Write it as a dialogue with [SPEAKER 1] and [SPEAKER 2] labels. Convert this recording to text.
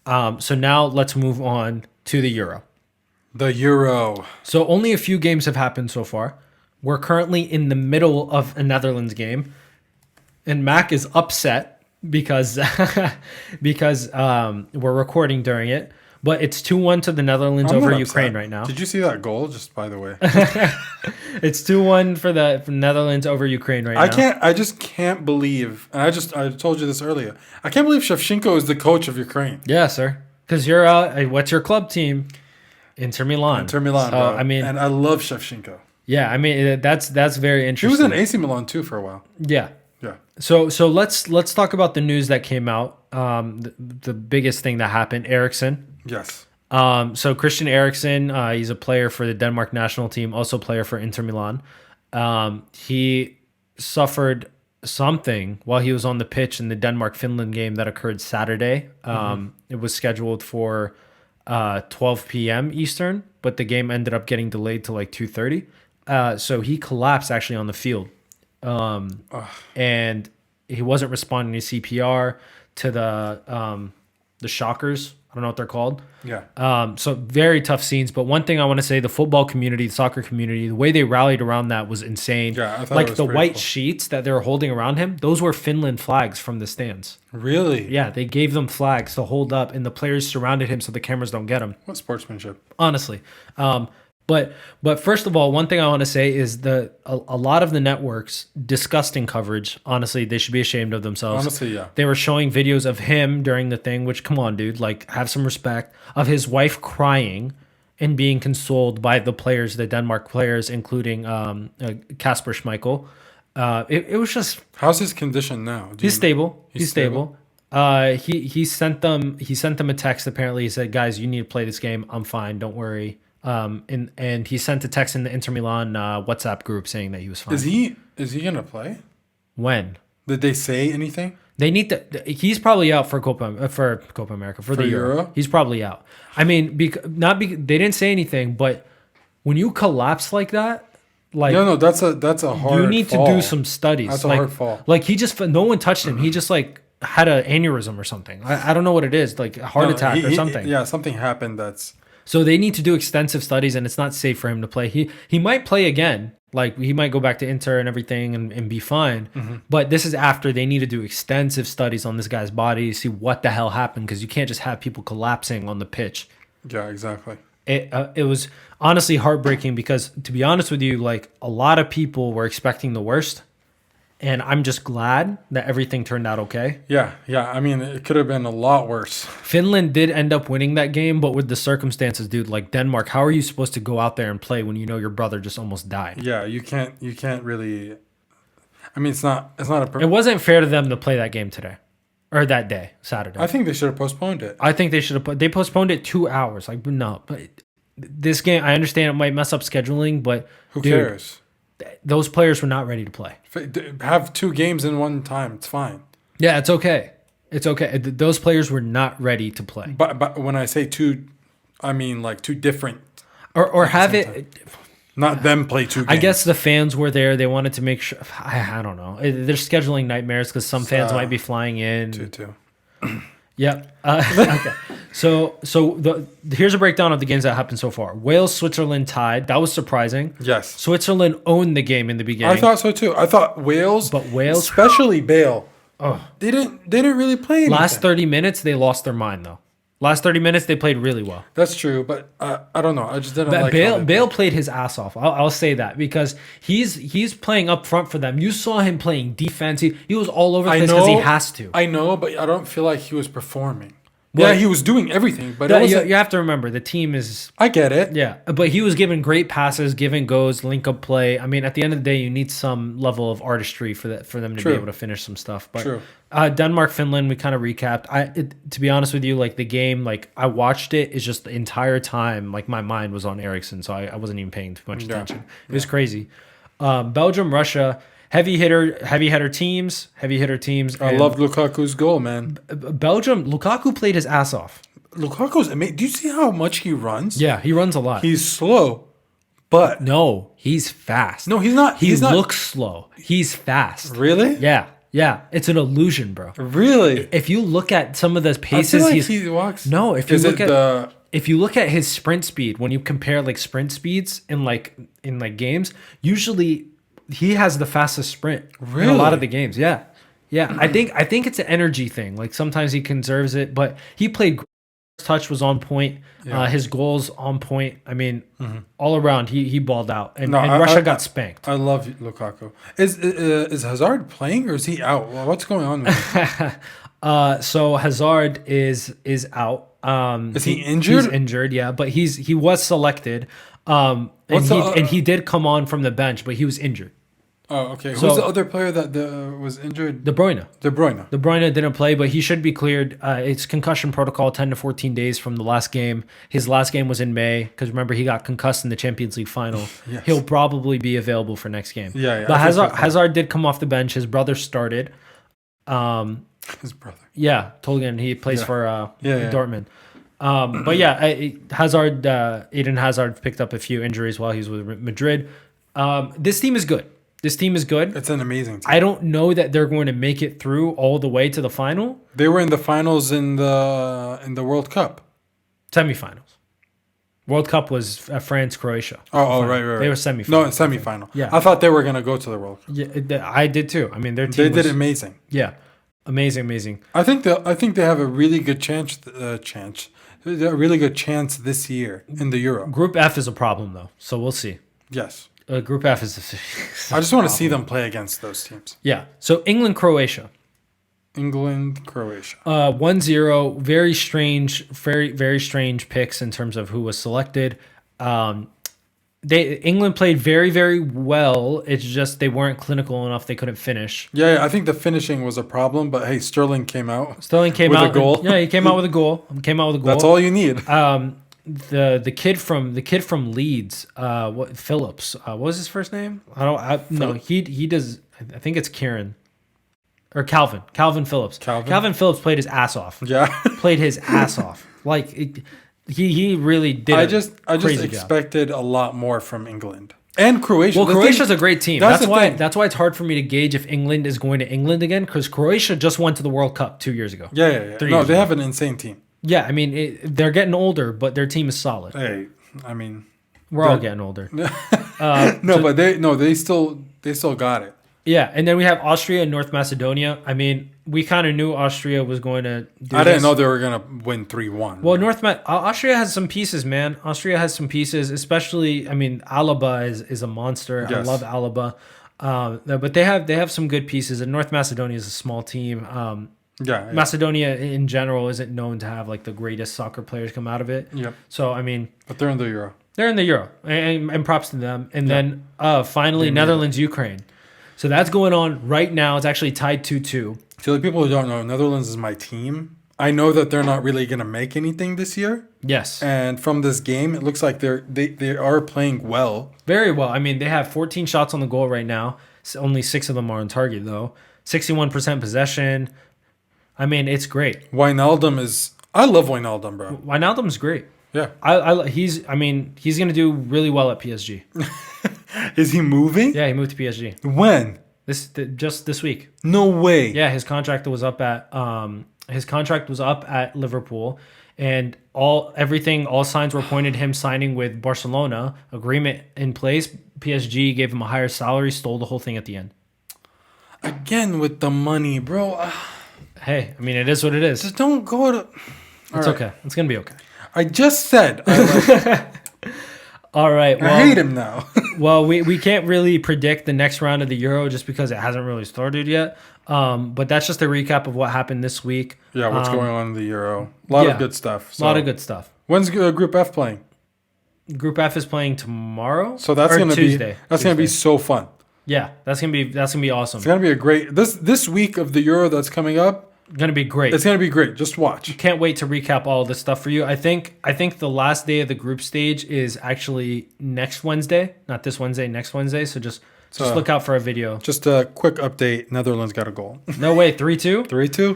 [SPEAKER 1] So now let's move on to the Euro.
[SPEAKER 2] The Euro.
[SPEAKER 1] So only a few games have happened so far. We're currently in the middle of a Netherlands game, and Mac is upset because we're recording during it. But it's 2-1 to the Netherlands
[SPEAKER 2] I'm
[SPEAKER 1] over
[SPEAKER 2] not
[SPEAKER 1] Ukraine
[SPEAKER 2] upset.
[SPEAKER 1] right now.
[SPEAKER 2] Did you see that goal? Just by the way,
[SPEAKER 1] It's 2-1 for the Netherlands over Ukraine right now.
[SPEAKER 2] I just can't believe. And I told you this earlier. I can't believe Shevchenko is the coach of Ukraine.
[SPEAKER 1] Yeah, sir. Because you're what's your club team? Inter Milan.
[SPEAKER 2] Inter Milan.
[SPEAKER 1] So,
[SPEAKER 2] Bro.
[SPEAKER 1] I mean,
[SPEAKER 2] and I love Shevchenko.
[SPEAKER 1] yeah, I mean that's very
[SPEAKER 2] He
[SPEAKER 1] interesting.
[SPEAKER 2] was in AC Milan too for a while.
[SPEAKER 1] Yeah.
[SPEAKER 2] Yeah.
[SPEAKER 1] So let's talk about the news that came out. The biggest thing that happened, Eriksen.
[SPEAKER 2] Yes.
[SPEAKER 1] So Christian Eriksen, he's a player for the Denmark national team, also player for Inter Milan. He suffered something while he was on the pitch in the Denmark-Finland game that occurred Saturday. It was scheduled for 12 p.m. Eastern, but the game ended up getting delayed to like 2:30. So he collapsed actually on the field. And he wasn't responding to CPR, to the shockers. I don't know what they're called.
[SPEAKER 2] Yeah.
[SPEAKER 1] So very tough scenes. But one thing I want to say, the football community, the soccer community, the way they rallied around that was insane.
[SPEAKER 2] Yeah, I thought it
[SPEAKER 1] like
[SPEAKER 2] was
[SPEAKER 1] the
[SPEAKER 2] pretty
[SPEAKER 1] white
[SPEAKER 2] cool.
[SPEAKER 1] sheets that they were holding around him, those were Finland flags from the stands.
[SPEAKER 2] Really?
[SPEAKER 1] Yeah, they gave them flags to hold up, and the players surrounded him so the cameras don't get him.
[SPEAKER 2] What sportsmanship?
[SPEAKER 1] Honestly. But first of all, one thing I want to say is a lot of the networks, disgusting coverage. Honestly, they should be ashamed of themselves.
[SPEAKER 2] Honestly, yeah.
[SPEAKER 1] They were showing videos of him during the thing, which, come on, dude, like, have some respect, of his wife crying and being consoled by the players, the Denmark players, including Kasper Schmeichel. It was just...
[SPEAKER 2] How's his condition now?
[SPEAKER 1] He's stable.
[SPEAKER 2] He's
[SPEAKER 1] stable. He sent them a text. Apparently, he said, "Guys, you need to play this game. I'm fine. Don't worry." And he sent a text in the Inter Milan WhatsApp group saying that he was fine.
[SPEAKER 2] Is he gonna play?
[SPEAKER 1] When?
[SPEAKER 2] Did they say anything?
[SPEAKER 1] They need to. He's probably out for Copa America for the Euro. He's probably out. I mean, they didn't say anything, but when you collapse like that, like
[SPEAKER 2] No, that's a hard.
[SPEAKER 1] you need
[SPEAKER 2] fall.
[SPEAKER 1] to do some studies.
[SPEAKER 2] That's a
[SPEAKER 1] like,
[SPEAKER 2] hard fall.
[SPEAKER 1] Like he just no one touched him. He just like had an aneurysm or something. I don't know what it is, like a heart attack or something.
[SPEAKER 2] Yeah, something happened.
[SPEAKER 1] So they need to do extensive studies, and it's not safe for him to play. He might play again. Like, he might go back to Inter and everything and be fine.
[SPEAKER 2] Mm-hmm.
[SPEAKER 1] But this is after they need to do extensive studies on this guy's body, see what the hell happened, because you can't just have people collapsing on the pitch.
[SPEAKER 2] Yeah, exactly.
[SPEAKER 1] It was honestly heartbreaking because, to be honest with you, like, a lot of people were expecting the worst. And I'm just glad that everything turned out okay.
[SPEAKER 2] Yeah. I mean, it could have been a lot worse.
[SPEAKER 1] Finland did end up winning that game, but with the circumstances, dude, like Denmark, how are you supposed to go out there and play when you know your brother just almost died?
[SPEAKER 2] Yeah, you can't really. I mean, it's not a.
[SPEAKER 1] It wasn't fair to them to play that game today, or that day, Saturday.
[SPEAKER 2] I think they should have postponed it.
[SPEAKER 1] I think they should have. They postponed it 2 hours. Like, no, but this game, I understand it might mess up scheduling, but
[SPEAKER 2] Who
[SPEAKER 1] dude,
[SPEAKER 2] cares?
[SPEAKER 1] Those players were not ready to play.
[SPEAKER 2] Have 2 games in one time. It's fine.
[SPEAKER 1] Yeah, it's okay. It's okay. Those players were not ready to play.
[SPEAKER 2] But when I say 2, I mean like 2 different.
[SPEAKER 1] Or have it.
[SPEAKER 2] Not them play 2 games.
[SPEAKER 1] I guess the fans were there. They wanted to make sure. I don't know. They're scheduling nightmares because some fans might be flying in.
[SPEAKER 2] 2-2.
[SPEAKER 1] Yep. Okay. So here's a breakdown of the games that happened so far. Wales, Switzerland tied. That was surprising.
[SPEAKER 2] Yes.
[SPEAKER 1] Switzerland owned the game in the beginning.
[SPEAKER 2] I thought so too. I thought Wales,
[SPEAKER 1] But Wales-
[SPEAKER 2] especially Bale, they didn't really play anything.
[SPEAKER 1] Last 30 minutes, they lost their mind though. Last 30 minutes, they played really well.
[SPEAKER 2] That's true, but I don't know. I just didn't
[SPEAKER 1] But
[SPEAKER 2] like how they
[SPEAKER 1] Bale
[SPEAKER 2] played.
[SPEAKER 1] played his ass off. I'll say that because he's playing up front for them. You saw him playing defense. He was all over the
[SPEAKER 2] I
[SPEAKER 1] place
[SPEAKER 2] know
[SPEAKER 1] because he has to.
[SPEAKER 2] I know, but I don't feel like he was performing.
[SPEAKER 1] Well,
[SPEAKER 2] yeah, he was doing everything, but it
[SPEAKER 1] you
[SPEAKER 2] wasn't,
[SPEAKER 1] have to remember the team is.
[SPEAKER 2] I get it.
[SPEAKER 1] Yeah, but he was giving great passes, giving goes, link up play. I mean, at the end of the day, you need some level of artistry for them to
[SPEAKER 2] True.
[SPEAKER 1] be able to finish some stuff. But
[SPEAKER 2] True.
[SPEAKER 1] Denmark, Finland, we kind of recapped. To be honest with you, like the game, like I watched it. It's just the entire time, like my mind was on Eriksen, so I wasn't even paying too much attention. It was crazy. Belgium, Russia. Heavy hitter teams.
[SPEAKER 2] I
[SPEAKER 1] and
[SPEAKER 2] loved Lukaku's goal, man.
[SPEAKER 1] Belgium. Lukaku played his ass off.
[SPEAKER 2] Lukaku's amazing. Do you see how much he runs?
[SPEAKER 1] Yeah, he runs a lot.
[SPEAKER 2] He's slow, but
[SPEAKER 1] No, he's fast.
[SPEAKER 2] no, he's not.
[SPEAKER 1] He
[SPEAKER 2] He's not
[SPEAKER 1] looks slow. He's fast.
[SPEAKER 2] really.
[SPEAKER 1] Yeah, yeah. It's an illusion, bro.
[SPEAKER 2] Really?
[SPEAKER 1] If you look at some of the
[SPEAKER 2] I feel
[SPEAKER 1] paces
[SPEAKER 2] like
[SPEAKER 1] he's
[SPEAKER 2] he walks.
[SPEAKER 1] no, if you
[SPEAKER 2] Is
[SPEAKER 1] look
[SPEAKER 2] it
[SPEAKER 1] at
[SPEAKER 2] the?
[SPEAKER 1] if you look at his sprint speed, when you compare like sprint speeds in games, usually he has the fastest sprint in a lot of
[SPEAKER 2] Really?
[SPEAKER 1] the games. Yeah. Yeah. I think it's an energy thing. Like sometimes he conserves it, but he played great. His touch was on point.
[SPEAKER 2] Yeah.
[SPEAKER 1] His goals on point. I mean, all around he balled out. And,
[SPEAKER 2] No,
[SPEAKER 1] and Russia got spanked.
[SPEAKER 2] I love Lukaku. Is Hazard playing or is he out? Well, what's going on with him?
[SPEAKER 1] So Hazard is out.
[SPEAKER 2] Is he injured?
[SPEAKER 1] He's injured, yeah, but he was selected. And
[SPEAKER 2] What's the-
[SPEAKER 1] he did come on from the bench, but he was injured.
[SPEAKER 2] Oh, okay.
[SPEAKER 1] So-
[SPEAKER 2] Who's the other player that was injured?
[SPEAKER 1] De Bruyne.
[SPEAKER 2] De Bruyne.
[SPEAKER 1] De Bruyne didn't play, but he should be cleared. It's concussion protocol, 10 to 14 days from the last game. His last game was in May because remember he got concussed in the Champions League final.
[SPEAKER 2] Yes.
[SPEAKER 1] He'll probably be available for next game.
[SPEAKER 2] Yeah,
[SPEAKER 1] But
[SPEAKER 2] I think so.
[SPEAKER 1] Hazard did come off the bench. His brother started.
[SPEAKER 2] His brother.
[SPEAKER 1] Yeah, Tolgan. He plays
[SPEAKER 2] Yeah.
[SPEAKER 1] for
[SPEAKER 2] Yeah.
[SPEAKER 1] Dortmund. But yeah, Hazard, Eden Hazard picked up a few injuries while he was with Madrid. This team is good. This team is good.
[SPEAKER 2] It's an amazing team.
[SPEAKER 1] I don't know that they're going to make it through all the way to the final,
[SPEAKER 2] They were in the finals in the World Cup.
[SPEAKER 1] semifinals. World Cup was France, Croatia.
[SPEAKER 2] Oh, right.
[SPEAKER 1] They were semifinals.
[SPEAKER 2] No, semifinal.
[SPEAKER 1] Yeah.
[SPEAKER 2] I thought they were gonna go to the World Cup.
[SPEAKER 1] Yeah, I did too. I mean, their
[SPEAKER 2] They
[SPEAKER 1] team
[SPEAKER 2] did
[SPEAKER 1] was,
[SPEAKER 2] amazing.
[SPEAKER 1] yeah, amazing.
[SPEAKER 2] I think they have a really good a really good chance this year in the Euro.
[SPEAKER 1] Group F is a problem though, so we'll see.
[SPEAKER 2] Yes.
[SPEAKER 1] Group F is.
[SPEAKER 2] I just want to see them play against those teams.
[SPEAKER 1] Yeah. So England, Croatia.
[SPEAKER 2] England, Croatia.
[SPEAKER 1] 1-0. Very strange, very strange picks in terms of who was selected. England played very well. It's just they weren't clinical enough. They couldn't finish.
[SPEAKER 2] Yeah, I think the finishing was a problem, but hey, Sterling came out.
[SPEAKER 1] Sterling came
[SPEAKER 2] With a
[SPEAKER 1] out
[SPEAKER 2] goal.
[SPEAKER 1] Yeah, he came out with a goal.
[SPEAKER 2] That's all you need.
[SPEAKER 1] The kid from Leeds, Phillips. What was his first name? No. He does. I think it's Kieran or Calvin Phillips. Calvin Phillips played his ass off.
[SPEAKER 2] Yeah.
[SPEAKER 1] Played his ass off. Like he really did.
[SPEAKER 2] I just
[SPEAKER 1] crazy job.
[SPEAKER 2] expected a lot more from England and Croatia.
[SPEAKER 1] Well,
[SPEAKER 2] The
[SPEAKER 1] Croatia's
[SPEAKER 2] thing-
[SPEAKER 1] a great team.
[SPEAKER 2] that's
[SPEAKER 1] That's
[SPEAKER 2] the
[SPEAKER 1] why.
[SPEAKER 2] thing.
[SPEAKER 1] That's why it's hard for me to gauge if England is going to England again because Croatia just went to the World Cup 2 years ago.
[SPEAKER 2] Yeah.
[SPEAKER 1] 3
[SPEAKER 2] No,
[SPEAKER 1] years
[SPEAKER 2] they
[SPEAKER 1] ago.
[SPEAKER 2] have an insane team.
[SPEAKER 1] Yeah, I mean they're getting older, but their team is solid.
[SPEAKER 2] Hey, I mean,
[SPEAKER 1] We're all getting older.
[SPEAKER 2] but they still got it.
[SPEAKER 1] Yeah, and then we have Austria and North Macedonia. I mean, we kind of knew Austria was going to do
[SPEAKER 2] I didn't
[SPEAKER 1] this.
[SPEAKER 2] know they were gonna win 3-1.
[SPEAKER 1] Well, Austria has some pieces, man. Austria has some pieces, especially. I mean, Alaba is a monster.
[SPEAKER 2] Yes.
[SPEAKER 1] I love Alaba, but they have some good pieces. And North Macedonia is a small team.
[SPEAKER 2] yeah.
[SPEAKER 1] Macedonia in general isn't known to have like the greatest soccer players come out of it.
[SPEAKER 2] Yep.
[SPEAKER 1] So I mean,
[SPEAKER 2] But they're in the Euro.
[SPEAKER 1] they're in the Euro, and props to them. And then finally, Netherlands, Ukraine. So that's going on right now. It's actually tied 2-2.
[SPEAKER 2] To the people who don't know, Netherlands is my team. I know that they're not really gonna make anything this year.
[SPEAKER 1] Yes.
[SPEAKER 2] And from this game, it looks like they are playing well.
[SPEAKER 1] Very well. I mean, they have 14 shots on the goal right now. Only 6 of them are on target, though. 61% possession. I mean, it's great.
[SPEAKER 2] Wijnaldum is. I love Wijnaldum, bro.
[SPEAKER 1] Wijnaldum's great.
[SPEAKER 2] Yeah.
[SPEAKER 1] He's going to do really well at PSG.
[SPEAKER 2] Is he moving?
[SPEAKER 1] Yeah, he moved to PSG
[SPEAKER 2] When?
[SPEAKER 1] just this week.
[SPEAKER 2] No way.
[SPEAKER 1] Yeah, his contract was up at Liverpool, and all signs were pointed to him signing with Barcelona. Agreement in place. PSG gave him a higher salary, stole the whole thing at the end.
[SPEAKER 2] Again with the money, bro.
[SPEAKER 1] Hey, I mean, it is what it is.
[SPEAKER 2] Just don't go to.
[SPEAKER 1] It's okay. It's gonna be okay.
[SPEAKER 2] I just said I
[SPEAKER 1] All right. Well,
[SPEAKER 2] hate him now.
[SPEAKER 1] well, we can't really predict the next round of the Euro just because it hasn't really started yet. But that's just a recap of what happened this week.
[SPEAKER 2] Yeah, what's going on in the Euro? A lot of good stuff.
[SPEAKER 1] A lot of good stuff.
[SPEAKER 2] When's Group F playing?
[SPEAKER 1] Group F is playing tomorrow.
[SPEAKER 2] So that's
[SPEAKER 1] Or
[SPEAKER 2] gonna
[SPEAKER 1] Tuesday.
[SPEAKER 2] be that's gonna be so fun.
[SPEAKER 1] Yeah, that's gonna be awesome.
[SPEAKER 2] It's gonna be a great this week of the Euro that's coming up.
[SPEAKER 1] Gonna be great.
[SPEAKER 2] It's gonna be great. Just watch.
[SPEAKER 1] Can't wait to recap all this stuff for you. I think the last day of the group stage is actually next Wednesday, not this Wednesday, next Wednesday. So just look out for a video.
[SPEAKER 2] Just a quick update. Netherlands got a goal.
[SPEAKER 1] No way, 3-2.
[SPEAKER 2] 3-2.